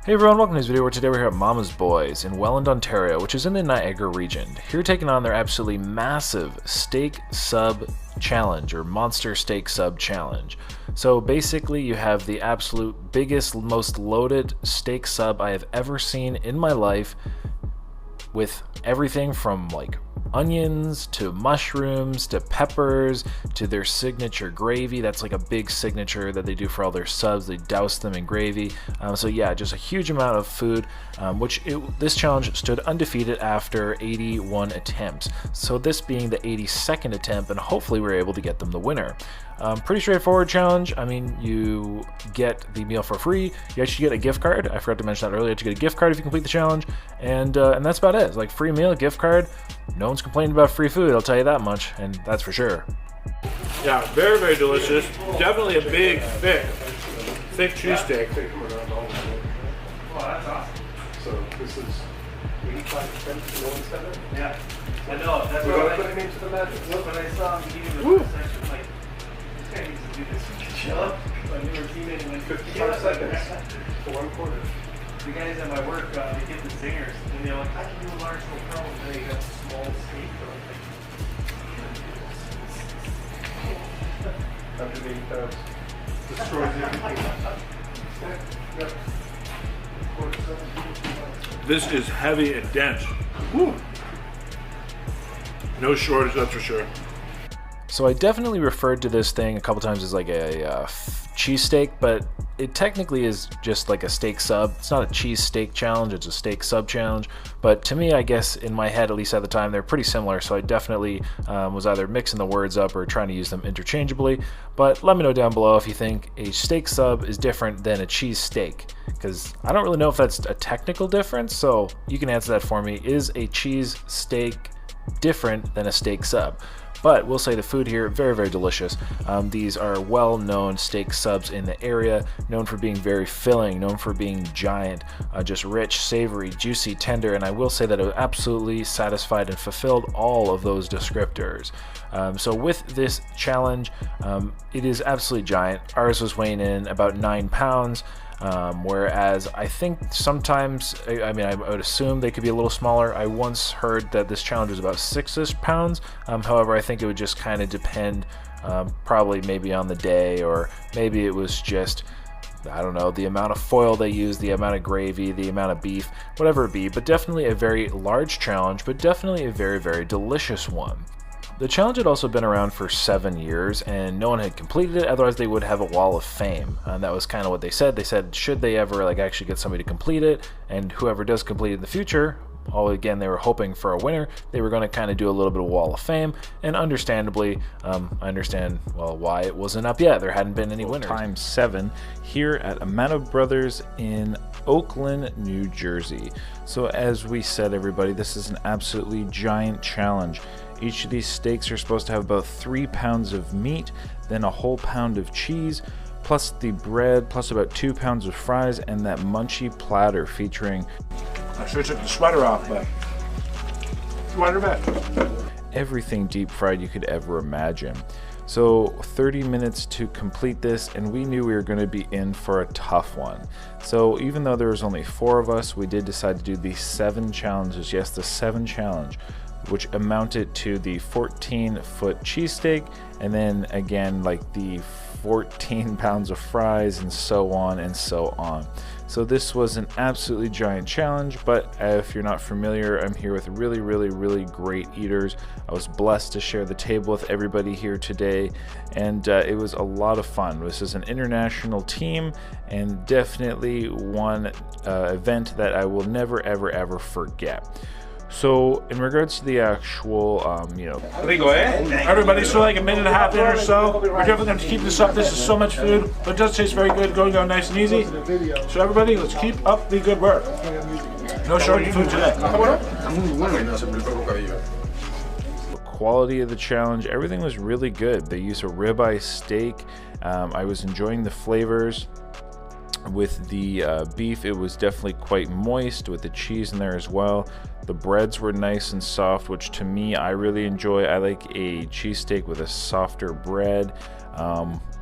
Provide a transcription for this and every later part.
Hey everyone, welcome to this video where today we're here at Mama's Boys in Welland, Ontario, which is in the Niagara region. Here taking on their absolutely massive steak sub challenge, or monster steak sub challenge. So basically you have the absolute biggest, most loaded steak sub I have ever seen in my life, with everything from like onions to mushrooms to peppers to their signature gravy. That's like a big signature that they do for all their subs. They douse them in gravy. So yeah, just a huge amount of food, this challenge stood undefeated after 81 attempts. So this being the 82nd attempt, and hopefully we're able to get them the winner. Pretty straightforward challenge. I mean, you get the meal for free. You actually get a gift card. I forgot to mention that earlier. You get a gift card if you complete the challenge, and that's about it. It's like free meal, gift card. No one's complaining about free food, I'll tell you that much, and that's for sure. Yeah, very, very delicious. Definitely a big, thick cheesesteak. Wow, that's awesome. So this is 85% no one's done it? Yeah. I know, that's We what gotta I put it into the magic. when I saw him eating the first section, like, this guy needs to do this. Chill up. My new routine and went 55 seconds for 1/4. The guys at my work, they get the zingers, and they're like, I can do a large, no problem. And then you got small steak. Underneath destroys everything. Yep. This is heavy and dense. Woo. No shortage, that's for sure. So I definitely referred to this thing a couple times as like a cheesesteak, but it technically is just like a steak sub. It's not a cheese steak challenge, it's a steak sub challenge. But to me, I guess in my head, at least at the time, they're pretty similar. So I definitely was either mixing the words up or trying to use them interchangeably. But let me know down below if you think a steak sub is different than a cheese steak, because I don't really know if that's a technical difference. So you can answer that for me. Is a cheese steak different than a steak sub? But we'll say the food here, very, very delicious. These are well-known steak subs in the area, known for being very filling, known for being giant, just rich, savory, juicy, tender, and I will say that it absolutely satisfied and fulfilled all of those descriptors. So with this challenge, it is absolutely giant. Ours was weighing in about 9 pounds. Whereas I think sometimes, I would assume they could be a little smaller. I once heard that this challenge was about 6-ish pounds. However, I think it would just kind of depend, probably maybe on the day, or maybe it was just, I don't know, the amount of foil they use, the amount of gravy, the amount of beef, whatever it be. But definitely a very large challenge, but definitely a very, very delicious one. The challenge had also been around for 7 years, and no one had completed it, otherwise they would have a wall of fame. And that was kind of what they said. They said, should they ever like actually get somebody to complete it, and whoever does complete it in the future, again, they were hoping for a winner, they were going to kind of do a little bit of wall of fame. And understandably, I understand, well, why it wasn't up yet. There hadn't been any winners. Times 7 here at Amano Brothers in Oakland, New Jersey. So as we said, everybody, this is an absolutely giant challenge. Each of these steaks are supposed to have about 3 pounds of meat, then a whole pound of cheese, plus the bread, plus about 2 pounds of fries, and that munchy platter featuring... I should have took the sweater off, but sweater back. Everything deep fried you could ever imagine. So 30 minutes to complete this, and we knew we were going to be in for a tough one. So even though there was only 4 of us, we did decide to do the 7 challenges. Yes, the 7 challenge, which amounted to the 14-foot cheesesteak, and then again like the 14 pounds of fries, and so on and so on. So this was an absolutely giant challenge, but if you're not familiar, I'm here with really, really, really great eaters. I was blessed to share the table with everybody here today, and it was a lot of fun. This is an international team, and definitely one event that I will never, ever, ever forget. So in regards to the actual, Rico, everybody, so like a minute and a half in or so. We're definitely going to keep this up. This is so much food, but it does taste very good, going down nice and easy. So everybody, let's keep up the good work. No shortage of food today. The quality of the challenge, everything was really good. They used a ribeye steak. I was enjoying the flavors. With the beef, it was definitely quite moist, with the cheese in there as well. The breads were nice and soft, which to me, I really enjoy. I like a cheesesteak with a softer bread.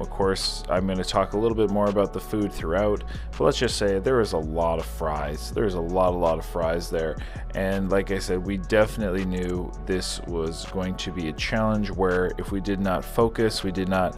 Of course, I'm going to talk a little bit more about the food throughout, but let's just say there was a lot of fries. There's a lot of fries there. And like I said, we definitely knew this was going to be a challenge where if we did not focus, we did not,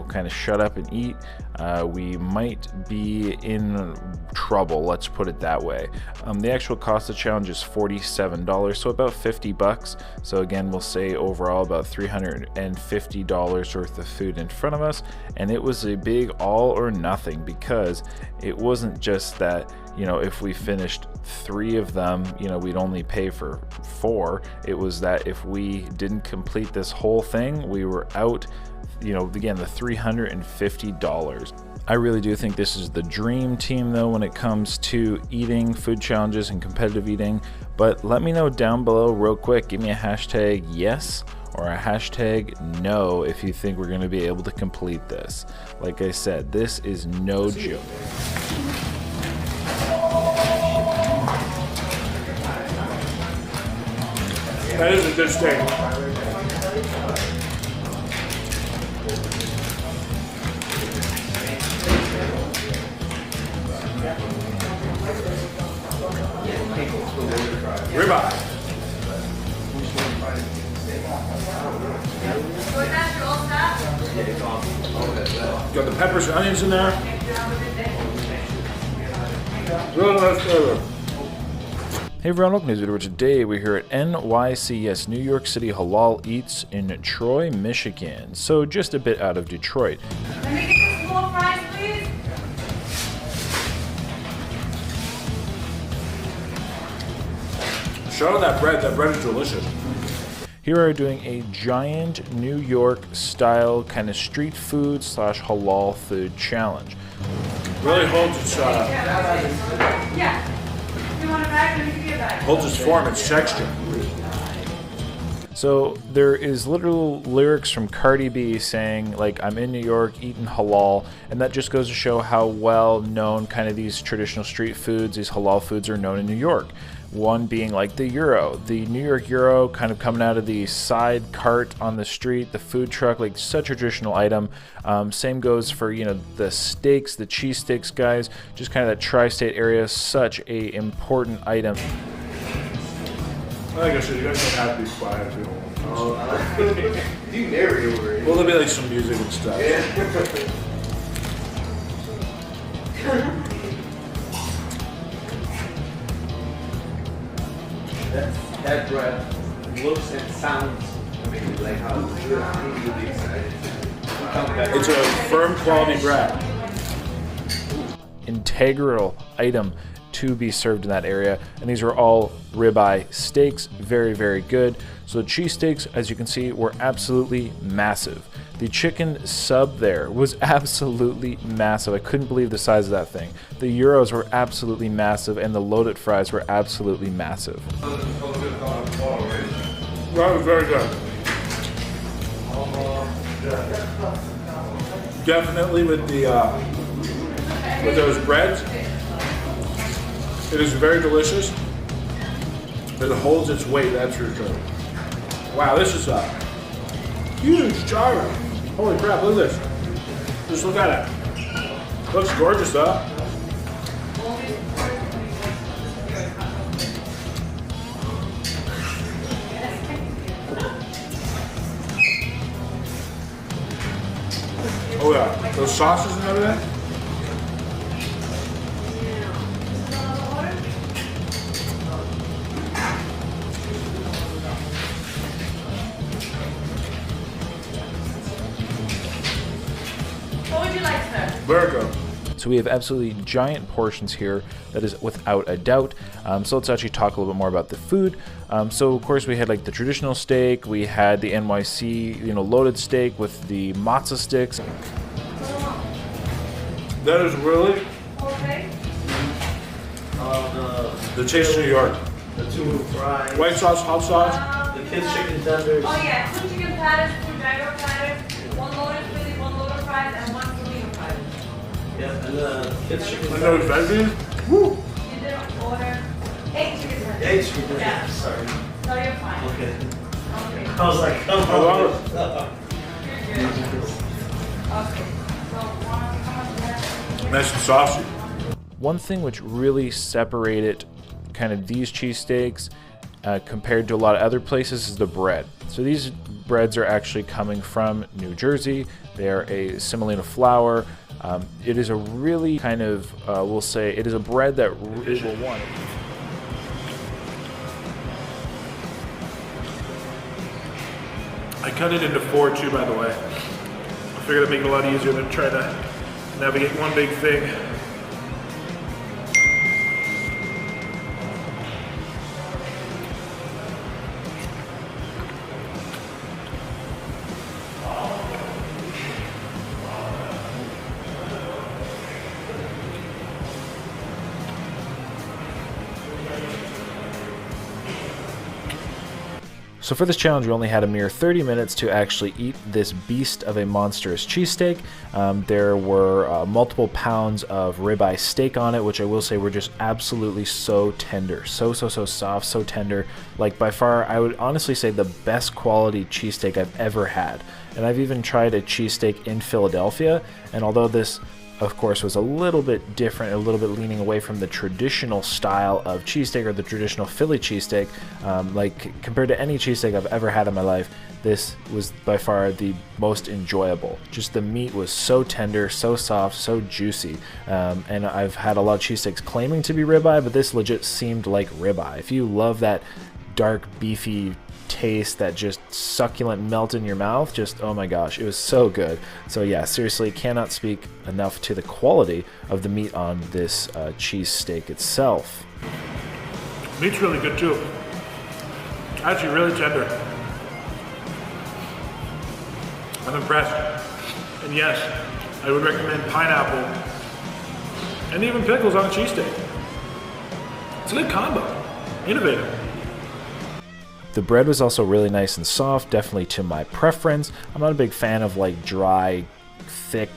kind of shut up and eat, we might be in trouble, let's put it that way. The actual cost of the challenge is $47, so about $50. So again, we'll say overall about $350 worth of food in front of us, and it was a big all or nothing, because it wasn't just that if we finished 3 of them, we'd only pay for 4. It was that if we didn't complete this whole thing, we were out, again, the $350. I really do think this is the dream team though when it comes to eating, food challenges and competitive eating. But let me know down below real quick, give me a hashtag yes or a hashtag no if you think we're going to be able to complete this. Like I said, this is no joke. That is a good steak. Ribeye. Got the peppers and onions in there. Really nice flavor. Hey everyone, welcome to this video. Today we're here at NYC, New York City Halal Eats in Troy, Michigan. So just a bit out of Detroit. Let me get some more fries, please. Shout out that bread. That bread is delicious. Here we are doing a giant New York style kind of street food / halal food challenge. Really holds its Yeah. You want a bag? Let me give you a bag. holds its form, its texture. So there is literal lyrics from Cardi B saying like, I'm in New York eating halal, and that just goes to show how well known kind of these traditional street foods, these halal foods are known in New York. One being like the gyro, the New York gyro, kind of coming out of the side cart on the street, the food truck, like such a traditional item. Same goes for, the steaks, the cheesesteaks, guys, just kind of that tri-state area, such a important item. Like I said, you guys don't have to be quiet too. You narrate over it. Well, there'll be like some music and stuff. That bread looks and sounds amazing. Like how good. I'm really excited. It's a firm quality bread. Integral item to be served in that area, and these are all ribeye steaks, very, very good. So the cheesesteaks, as you can see, were absolutely massive. The chicken sub there was absolutely massive. I couldn't believe the size of that thing. The gyros were absolutely massive, and the loaded fries were absolutely massive. That was very good. Definitely with those breads, it is very delicious. It holds its weight, that's for sure. Wow, this is a huge gyro. Holy crap, look at this. Just look at it. Looks gorgeous though. Oh yeah, those sauces and everything. What would you like, sir? Very good. So we have absolutely giant portions here, that is without a doubt. So let's actually talk a little bit more about the food. So of course we had like the traditional steak, we had the NYC, loaded steak with the matzo sticks. That is really Okay. the taste of New York. The 2 fries. White sauce, hot sauce. The kids' chicken tenders. Oh yeah, 2 chicken platters, 2 gyro platters, 1 loaded Philly, 1 loaded fries, and 1 Toledo fries. Yeah, and the kids' chicken And those tenders. veggies. Woo! You didn't order 8 chicken tenders. 8 chicken tenders. Yeah. Sorry. No, you're fine. Okay. Okay. I was like, come I love on. it. Okay. Nice and saucy. One thing which really separated kind of these cheesesteaks compared to a lot of other places is the bread. So these breads are actually coming from New Jersey. They are a semolina flour. It is a really kind of, we'll say, it is a bread that really will want it. I cut it into 4 too, by the way. I figured it'd make it a lot easier than try to navigate one big thing. So for this challenge, we only had a mere 30 minutes to actually eat this beast of a monstrous cheesesteak. There were multiple pounds of ribeye steak on it, which I will say were just absolutely so tender. So soft, so tender. Like by far, I would honestly say the best quality cheesesteak I've ever had. And I've even tried a cheesesteak in Philadelphia, and although this of course was a little bit different, a little bit leaning away from the traditional style of cheesesteak or the traditional Philly cheesesteak, like compared to any cheesesteak I've ever had in my life, this was by far the most enjoyable. Just the meat was so tender, so soft, so juicy, and I've had a lot of cheesesteaks claiming to be ribeye, but this legit seemed like ribeye. If you love that dark beefy taste, that just succulent melt in your mouth, just oh my gosh, it was so good. So yeah, seriously, cannot speak enough to the quality of the meat on this cheese steak itself. Meat's really good too. Actually really tender. I'm impressed. And yes, I would recommend pineapple and even pickles on a cheesesteak. It's a good combo. Innovative. The bread was also really nice and soft, definitely to my preference. I'm not a big fan of like dry, thick,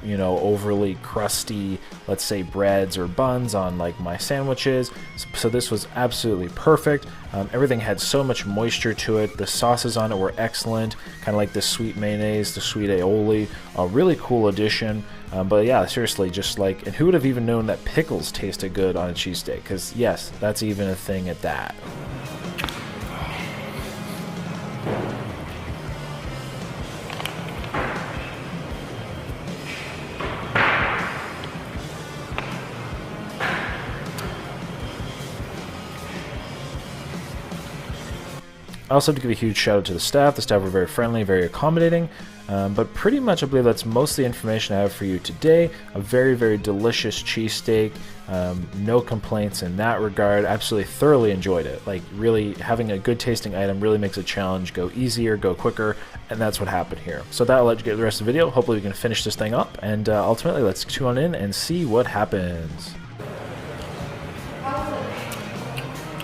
you know, overly crusty, let's say breads or buns on like my sandwiches. So this was absolutely perfect. Everything had so much moisture to it. The sauces on it were excellent, kind of like the sweet mayonnaise, the sweet aioli. A really cool addition. But yeah, seriously, just like, and who would have even known that pickles tasted good on a cheesesteak? Because yes, that's even a thing at that. I also have to give a huge shout out to the staff. The staff were very friendly, very accommodating, but pretty much I believe that's most of the information I have for you today. A very, very delicious cheesesteak. No complaints in that regard. Absolutely thoroughly enjoyed it. Like really having a good tasting item really makes a challenge go easier, go quicker, and that's what happened here. So that'll let you get the rest of the video. Hopefully we can finish this thing up, and ultimately let's tune in and see what happens.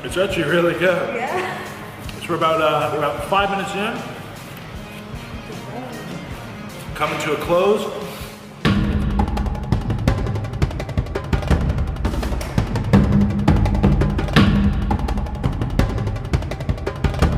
It's actually really good. Yeah. We're about 5 minutes in, coming to a close.